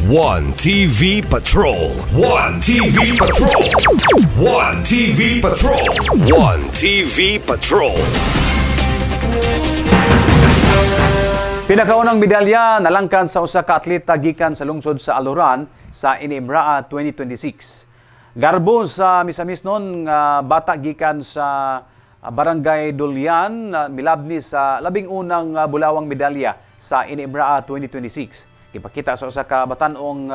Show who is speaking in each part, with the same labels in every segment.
Speaker 1: One TV Patrol. One TV Patrol. One TV Patrol. One TV Patrol.
Speaker 2: Pinakaunang medalya nalangkan sa usa ka atleta gikan sa lungsod sa Aluran sa Inibraa 2026. Garbo sa misamisnon nga bata gikan sa Barangay Dulyan milabni sa labing unang bulawang medalya sa Inibraa 2026. Gipakita sa usa ka batan-ong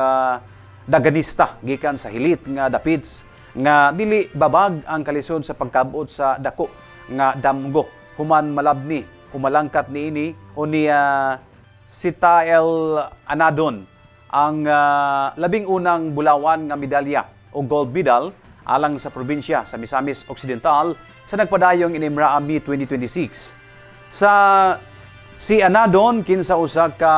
Speaker 2: daganista gikan sa hilit nga dapids nga dili babag ang kalisod sa pagkabuot sa dako nga damgo human malabni humalangkat niini o ni Sitael Anadon ang labing unang bulawan nga medalya o gold medal alang sa probinsya sa Misamis Occidental sa nagpadayong Inibraa 2026. Sa si Anadon kinsa usa ka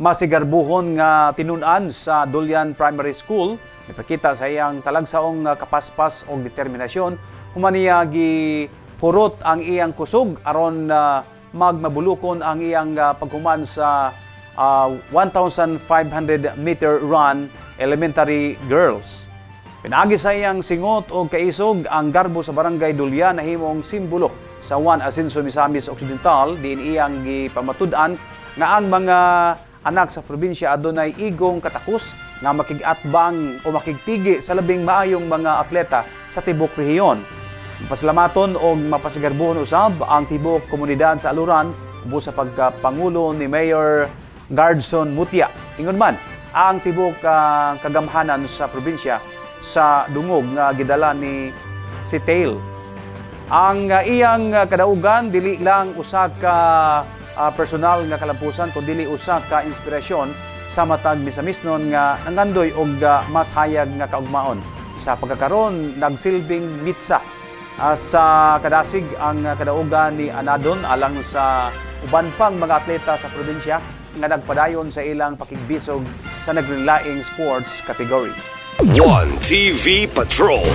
Speaker 2: masigarbuhon nga tinun-an sa Dulyan Primary School, ipakita sa iyang talagsaong kapaspas o determinasyon human niya gipurot ang iyang kusog aron magmabulukon ang iyang paghuman sa 1,500 meter run elementary girls. Pinaagi sa iyang singot o kaisog ang garbo sa Barangay Dulyan na himong simbolo sa Juan Asencio Misamis Occidental diin iyang gipamatud-an nga ang mga anak sa probinsya adunay igong katakos nga makigatbang o makigtigi sa labing maayong mga atleta sa tibok rehiyon. Pasalamaton o mapasigarbuhon usab ang tibok komunidad sa Aluran ubos sa pagpangulo ni Mayor Gardson Mutia. Ingon man ang tibok kagamhanan sa probinsya sa dungog nga gidala ni Sitael. Ang iyang kadaugan dili lang usa ka personal nga kalampusan kundi usa ka inspirasyon sa matag misamisnon nga nangandoy og mas hayag nga kaugmaon. Sa pagkakaron nagsilbing mitsa sa kadasig ang kadaugan ni Anadon alang sa uban pang mga atleta sa probinsya nga nagpadayon sa ilang pakigbisog sa naglaing sports categories.
Speaker 1: One TV Patrol.